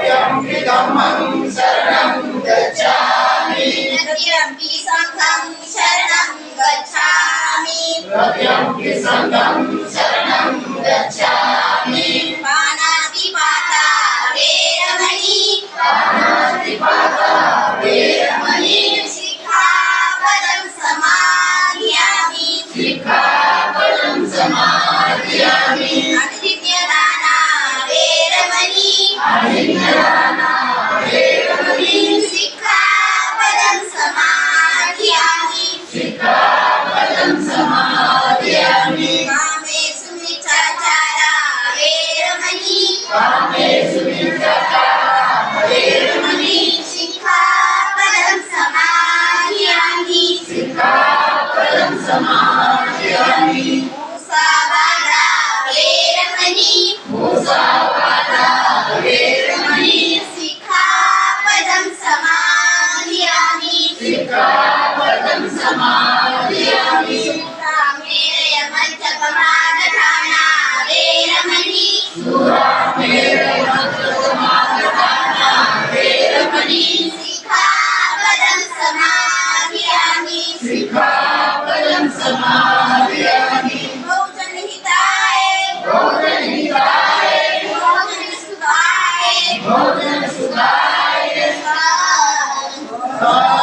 द्वितीयम्पि धम्मं शरणं गच्छामि तृतीयम्पि संघं शरणं गच्छामि तृतीयम्पि संघं शरणं गच्छामि पानातिपाता वेरमणि पानातिपाता वेरमणि सिक्खापदं समादयामि सिक्खापदं समादयामि अनित्यदाना वेरमणि अनित्यदाना वेरमणि सिक्खापदं समादयामि सिक्खापदं समादयामि कामेषु मिच्छाचारा वेरमणि कामेषु मिथ्याचारः वेरमणि सिक्खापदं समादयामि सिक्खापदं समादयामि मुसावादा वेरमणि मुसावादा वेरमणि सिक्खापदं समादयामि सिक्खापदं समादयामि कामेरय मज्जपमादधाना वेरमणि सूरामेरयमन्त्रसमागताना वेरमणि सिक्खापदं समादयामि सिक्खापदं समादयामि भोजनहिताय भोजनहिताय भोजनसुखाय भोजनसुखाय स्वाहा स्वाहा